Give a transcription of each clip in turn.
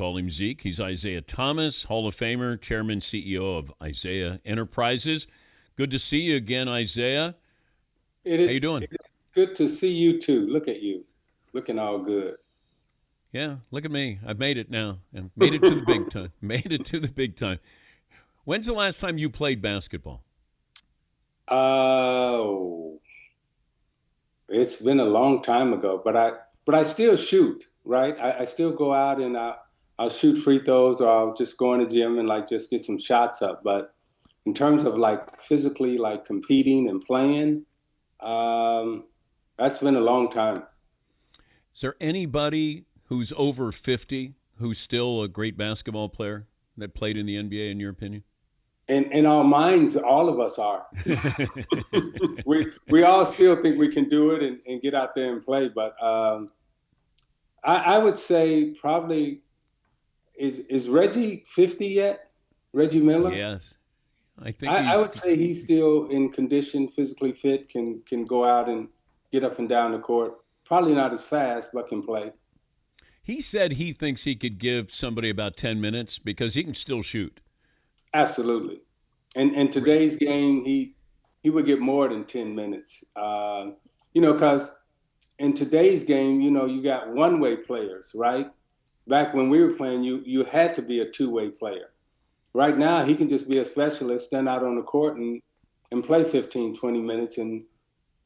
call him Zeke. He's Isiah Thomas, Hall of Famer, Chairman, CEO of Isiah Enterprises. Good to see you again, Isiah. It How is, you doing? it is good to see you too. Look at you, looking all good. Yeah, look at me. I've made it now and made it to the big time. Made it to the big time. When's the last time you played basketball? Oh, it's been a long time ago, but I still shoot, right? I still go out and I'll shoot free throws, or I'll just go in the gym and like just get some shots up. But in terms of like physically like competing and playing, um, that's been a long time. Is there anybody who's over 50 who's still a great basketball player that played in the NBA, in your opinion? In our minds, all of us are. We all still think we can do it and get out there and play. But I would say probably is Reggie 50 yet? Reggie Miller? Yes. I think I he's would say he's still in condition, physically fit, can go out and get up and down the court. Probably not as fast, but can play. he said he thinks he could give somebody about 10 minutes because he can still shoot. Absolutely. And in today's game, he would get more than 10 minutes. Because in today's game, you got one-way players, right? Back when we were playing, you had to be a two-way player. Right now, he can just be a specialist, stand out on the court and play 15, 20 minutes. And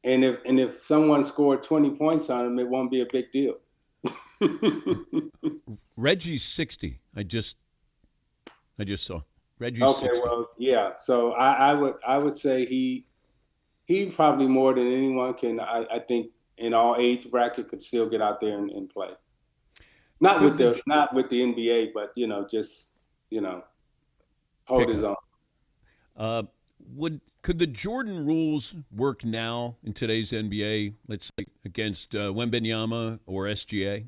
if someone scored 20 points on him, it won't be a big deal. Reggie's 60. I just saw. Reggie's Okay, 60. well, yeah. So I would say he probably more than anyone can. I think in all age bracket could still get out there and play. Not with Could the the not with the NBA, but just you know hold his pickup? own. Uh, would could the Jordan rules work now in today's NBA? Let's say against Wembanyama or SGA.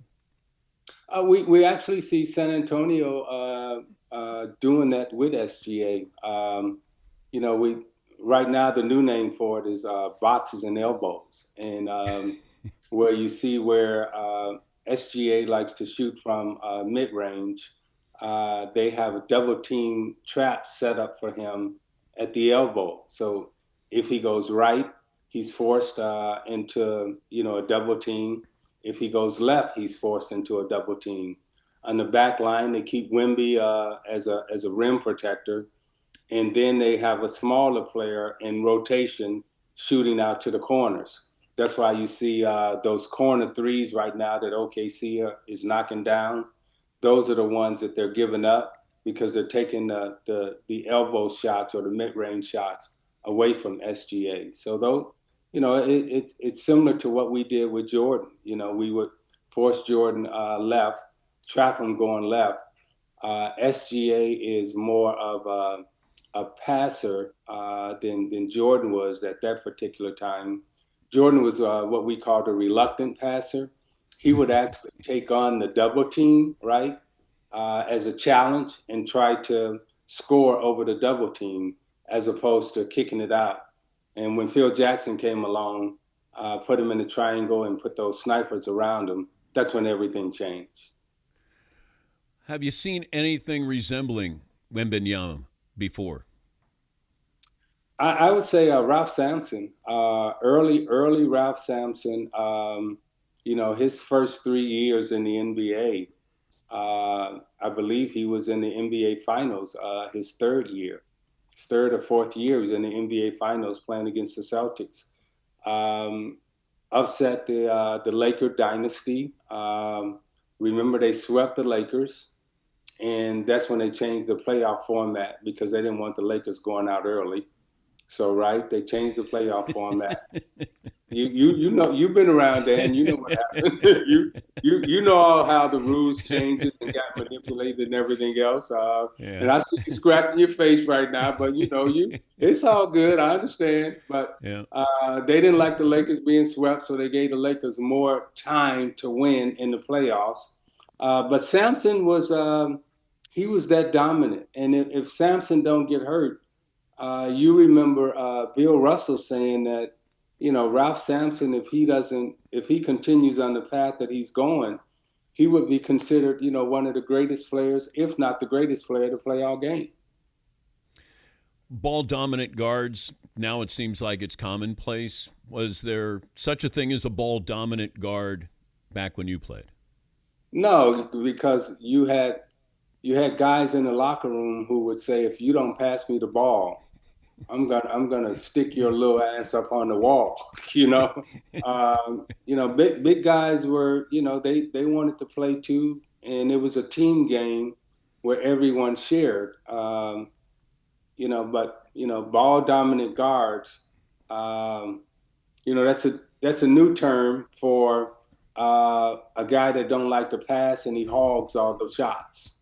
We actually see San Antonio doing that with SGA. We right now the new name for it is boxes and elbows, and where you see where SGA likes to shoot from mid range. They have a double team trap set up for him at the elbow. So if he goes right, he's forced into a double team. If he goes left, he's forced into a double team. On the back line, they keep Wimby as a rim protector, and then they have a smaller player in rotation shooting out to the corners. That's why you see those corner threes right now that OKC is knocking down. Those are the ones that they're giving up because they're taking the elbow shots or the mid range shots away from SGA. So though, it's similar to what we did with Jordan. We would force Jordan left, trap him going left. SGA is more of a passer than Jordan was at that particular time. Jordan was what we called a reluctant passer. He would actually take on the double team, right, as a challenge and try to score over the double team as opposed to kicking it out. And when Phil Jackson came along, put him in the triangle and put those snipers around him, that's when everything changed. Have you seen anything resembling Wembanyama before? I would say Ralph Sampson, early Ralph Sampson. His first 3 years in the NBA, I believe he was in the NBA Finals. His third year, his third or fourth year, he was in the NBA Finals playing against the Celtics. Um, Upset the Laker dynasty. Remember, they swept the Lakers, and that's when they changed the playoff format because they didn't want the Lakers going out early. So right, they changed the playoff format. You know you've been around there and you know what happened. You know all how the rules changes and got manipulated and everything else. Yeah. And I see you scratching your face right now, but it's all good. I understand, but Yeah. they didn't like the Lakers being swept, so they gave the Lakers more time to win in the playoffs. But Sampson was he was that dominant, and if Sampson don't get hurt, you remember Bill Russell saying that, Ralph Sampson, if he continues on the path that he's going, he would be considered, one of the greatest players, if not the greatest player to play all game. Ball dominant guards, now it seems like it's commonplace. Was there such a thing as a ball dominant guard back when you played? No, because you had guys in the locker room who would say, if you don't pass me the ball, I'm gonna stick your little ass up on the wall. Big guys were, they wanted to play too, and it was a team game where everyone shared. Ball dominant guards, that's a new term for a guy that don't like to pass and he hogs all the shots.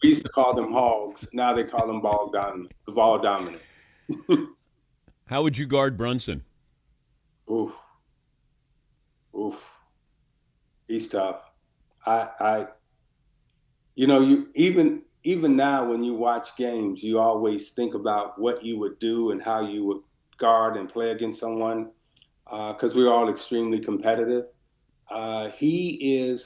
We used to call them hogs. Now they call them ball dominant. How would you guard Brunson? Oof, oof, he's tough. I, you even now when you watch games, you always think about what you would do and how you would guard and play against someone, because we're all extremely competitive. He's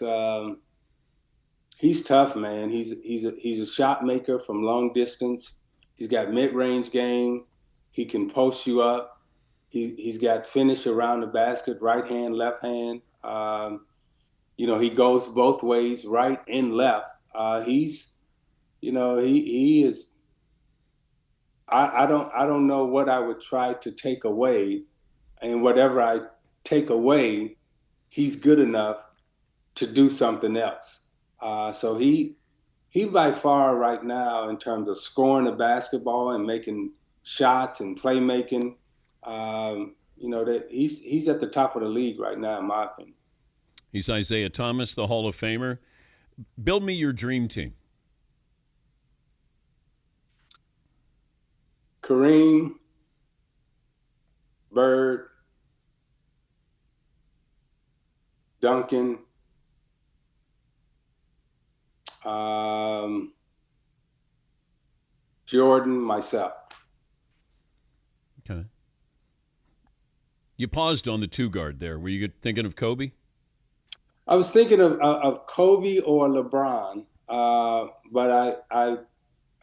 tough, man. He's a shot maker from long distance. He's got mid-range game. He can post you up. He's got finish around the basket, right hand, left hand. He goes both ways, right and left. He is. I don't know what I would try to take away, and whatever I take away, he's good enough to do something else. So he by far right now in terms of scoring the basketball and making shots and playmaking, that he's at the top of the league right now, in my opinion. He's Isiah Thomas, the Hall of Famer. Build me your dream team. Kareem, Bird, Duncan, Jordan, myself. Okay. You paused on the two guard there. Were you thinking of Kobe? I was thinking of Kobe or LeBron, but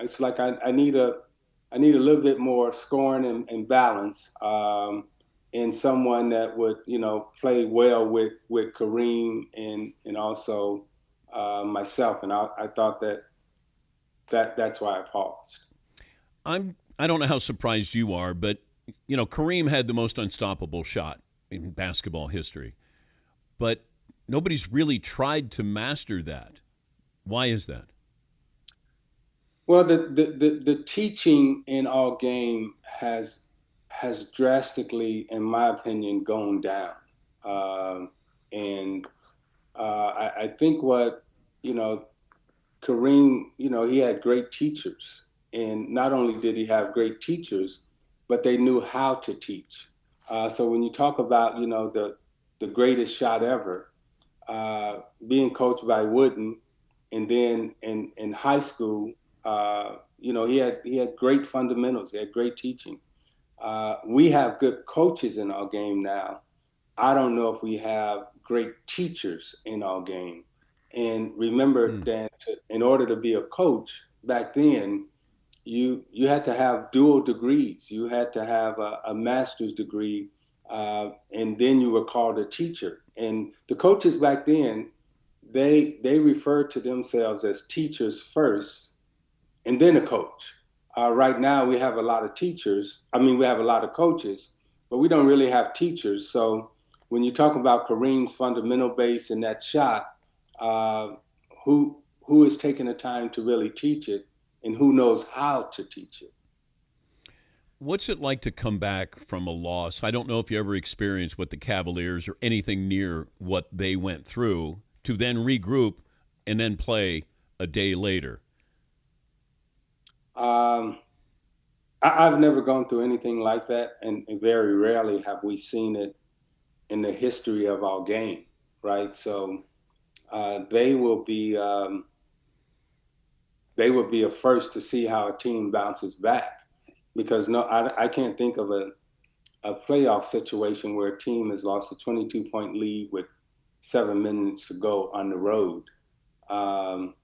it's like I need a little bit more scoring and balance, and someone that would play well with Kareem and also myself, and I thought that's why I paused. I don't know how surprised you are, but Kareem had the most unstoppable shot in basketball history, but nobody's really tried to master that. Why is that? Well, the teaching in our game has drastically, in my opinion, gone down, and I think what Kareem, he had great teachers, and not only did he have great teachers, but they knew how to teach. So when you talk about the greatest shot ever, being coached by Wooden, and then in high school, he had great fundamentals. He had great teaching. We have good coaches in our game now. I don't know if we have great teachers in our game. And remember that in order to be a coach back then, you had to have dual degrees. You had to have a master's degree, and then you were called a teacher. And the coaches back then, they referred to themselves as teachers first, and then a coach. Right now, we have a lot of teachers. I mean, we have a lot of coaches, but we don't really have teachers. So when you talk about Kareem's fundamental base in that shot, who is taking the time to really teach it, and who knows how to teach it? What's it like to come back from a loss? I don't know if you ever experienced what the Cavaliers or anything near what they went through to then regroup and then play a day later. I've never gone through anything like that, and very rarely have we seen it in the history of our game, right? So they will be a first to see how a team bounces back, because I can't think of a playoff situation where a team has lost a 22-point lead with 7 minutes to go on the road um,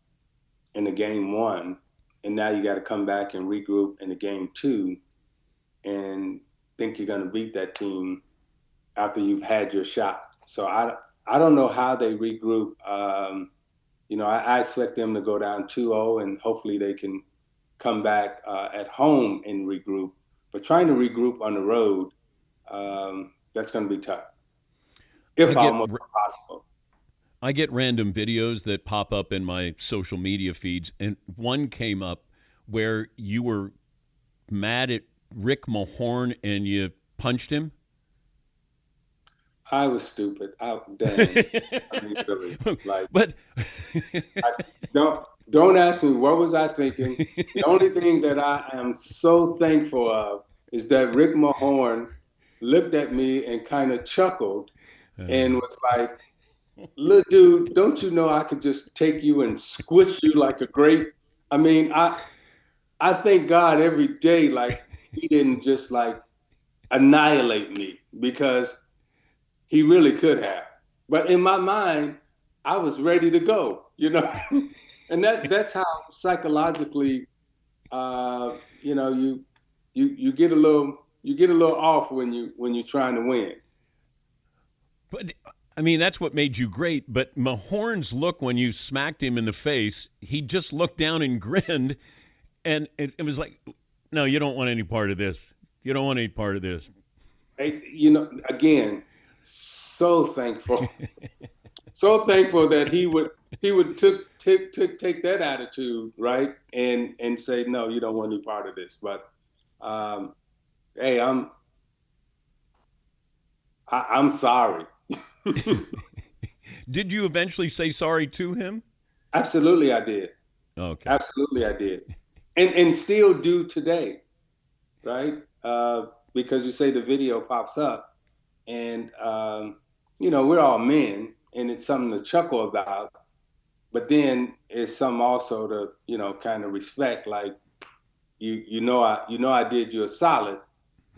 in the game one, and now you got to come back and regroup in the game two, and think you're going to beat that team after you've had your shot. So I don't know how they regroup. I expect them to go down 2-0, and hopefully they can come back at home and regroup. But trying to regroup on the road, that's going to be tough, if almost possible. I get random videos that pop up in my social media feeds, and one came up where you were mad at Rick Mahorn and you punched him. I was stupid. Damn. I mean, really, but don't ask me what was I thinking. The only thing that I am so thankful of is that Rick Mahorn looked at me and kind of chuckled and was like, "Look, dude, don't you know I could just take you and squish you like a grape?" I mean, I thank God every day, like he didn't just like annihilate me, because he really could have. But in my mind, I was ready to go, and that's how psychologically, you get a little off when you're trying to win. But I mean, that's what made you great. But Mahorn's look when you smacked him in the face, he just looked down and grinned, and it was like, no, you don't want any part of this. You don't want any part of this. Hey, again, so thankful, so thankful that he would take that attitude, right, and say, no, you don't want any part of this. But hey, I'm sorry. Did you eventually say sorry to him? Absolutely, I did. Okay. Absolutely, I did, and still do today, right? Because you say the video pops up, and we're all men, and it's something to chuckle about. But then it's something also to kind of respect, like I did you a solid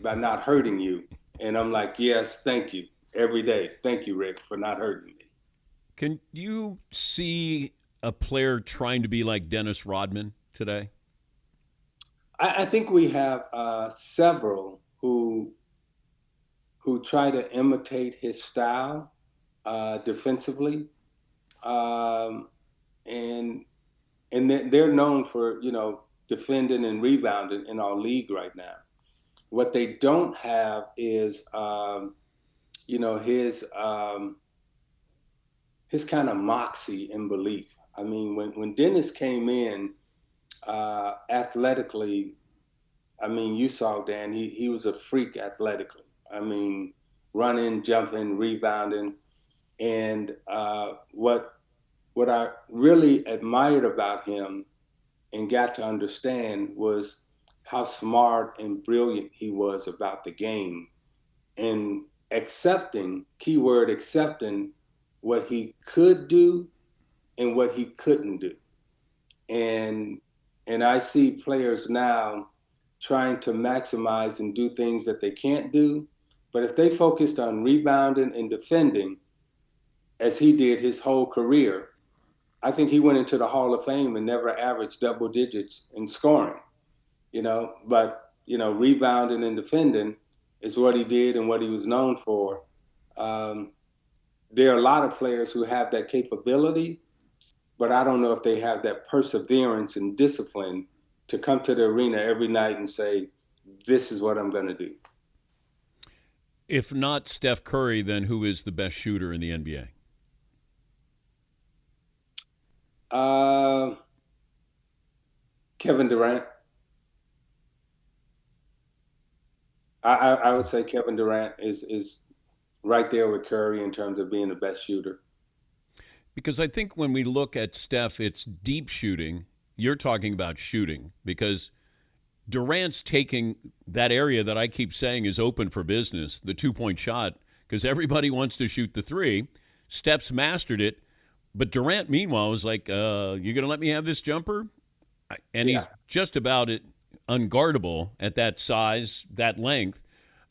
by not hurting you, and I'm like, yes, thank you every day. Thank you, Rick, for not hurting me. Can you see a player trying to be like Dennis Rodman today? I think we have several who try to imitate his style defensively, and they're known for defending and rebounding in our league right now. What they don't have is his kind of moxie and belief. I mean, when Dennis came in athletically, I mean, you saw, Dan, he was a freak athletically. I mean, running, jumping, rebounding. And what I really admired about him and got to understand was how smart and brilliant he was about the game, and keyword accepting what he could do and what he couldn't do. And I see players now trying to maximize and do things that they can't do. But if they focused on rebounding and defending, as he did his whole career, I think he went into the Hall of Fame and never averaged double digits in scoring, But, rebounding and defending is what he did and what he was known for. There are a lot of players who have that capability, but I don't know if they have that perseverance and discipline to come to the arena every night and say, this is what I'm going to do. If not Steph Curry, then who is the best shooter in the NBA? Kevin Durant. I would say Kevin Durant is right there with Curry in terms of being the best shooter. Because I think when we look at Steph, it's deep shooting. You're talking about shooting, because Durant's taking that area that I keep saying is open for business, the two-point shot, because everybody wants to shoot the three. Steph's mastered it. But Durant, meanwhile, was like, you going to let me have this jumper? And he's just about unguardable at that size, that length,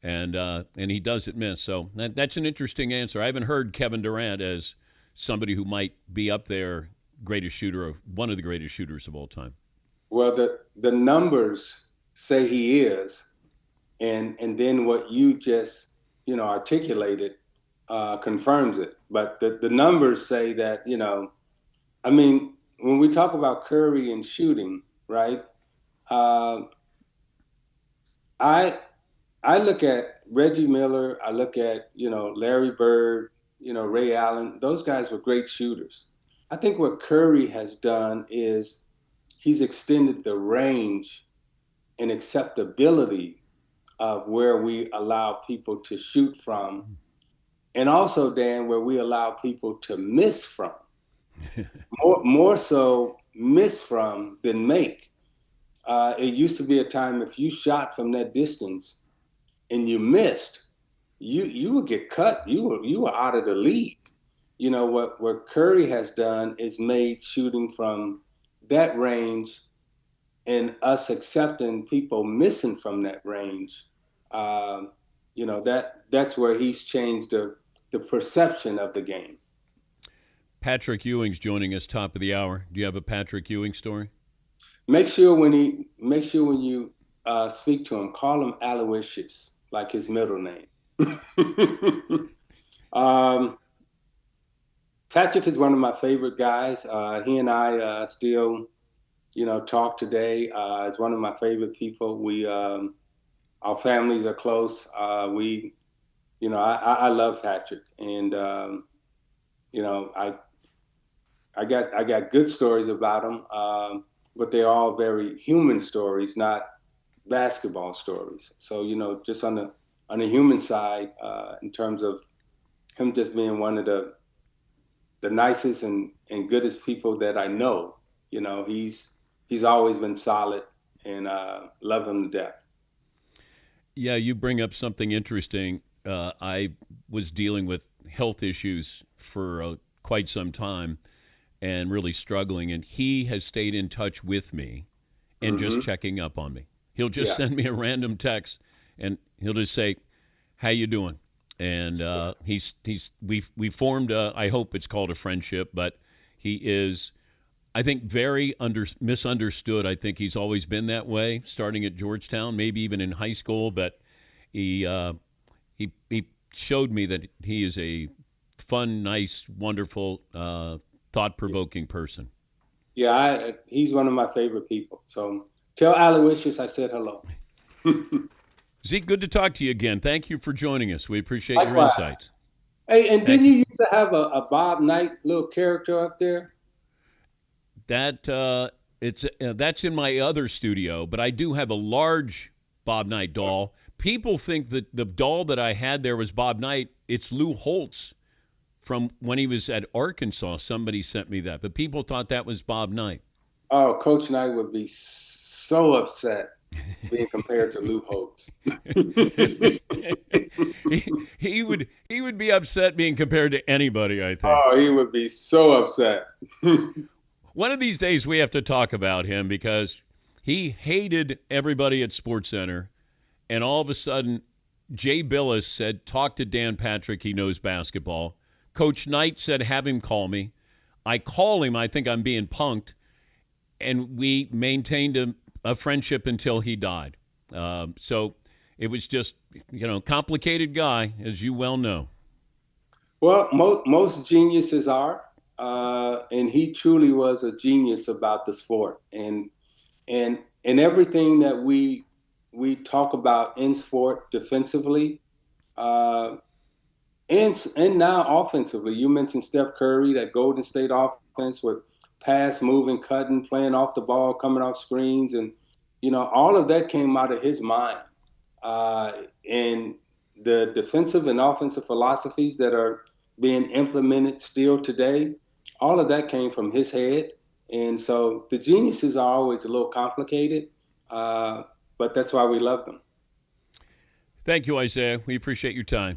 and he doesn't miss. So that's an interesting answer. I haven't heard Kevin Durant as somebody who might be up there greatest shooter of one of the greatest shooters of all time. Well, the numbers say he is, and then what you just articulated confirms it. But the numbers say that I mean, when we talk about Curry and shooting, right? Uh, I I look at Reggie Miller. I look at Larry Bird, Ray Allen. Those guys were great shooters. I think what Curry has done is he's extended the range and acceptability of where we allow people to shoot from, and also, Dan, where we allow people to miss from. More so miss from than make. It used to be a time if you shot from that distance and you missed, you would get cut. You were out of the league. What Curry has done is made shooting from that range and us accepting people missing from that range. That's where he's changed the perception of the game. Patrick Ewing's joining us top of the hour. Do you have a Patrick Ewing story? Make sure when you speak to him, call him Aloysius, like his middle name. Patrick is one of my favorite guys. He and I still, talk today. He's one of my favorite people. Our families are close. I love Patrick, and I got good stories about him, but they're all very human stories, not basketball stories. So just on the human side, in terms of him just being one of the nicest and goodest people that I know. He's always been solid, and love him to death. Yeah, you bring up something interesting. I was dealing with health issues for quite some time and really struggling, and he has stayed in touch with me and just checking up on me. He'll just send me a random text, and he'll just say, "How you doing?" And we formed I hope it's called a friendship, but he is, I think, very misunderstood. I think he's always been that way, starting at Georgetown, maybe even in high school. But he showed me that he is a fun, nice, wonderful, thought-provoking person. Yeah, he's one of my favorite people. So tell Aloysius I said hello. Zeke, good to talk to you again. Thank you for joining us. We appreciate your Likewise. insights. Hey, and didn't you used to have a Bob Knight little character up there? That's in my other studio, but I do have a large Bob Knight doll. People think that the doll that I had there was Bob Knight. It's Lou Holtz from when he was at Arkansas. Somebody sent me that, but people thought that was Bob Knight. Oh, Coach Knight would be so upset being compared to Lou Holtz. he would be upset being compared to anybody, I think. Oh, he would be so upset. One of these days we have to talk about him because he hated everybody at SportsCenter, and all of a sudden Jay Billis said, "Talk to Dan Patrick, he knows basketball." Coach Knight said, "Have him call me." I call him, I think I'm being punked, and we maintained a friendship until he died. So it was just, complicated guy, as you well know. Well, most geniuses are, and he truly was a genius about the sport, and everything that we talk about in sport defensively, and now offensively. You mentioned Steph Curry, that Golden State offense with pass, moving, cutting, playing off the ball, coming off screens, and all of that came out of his mind. And the defensive and offensive philosophies that are being implemented still today, all of that came from his head. And so the geniuses are always a little complicated, but that's why we love them. Thank you, Isiah. We appreciate your time.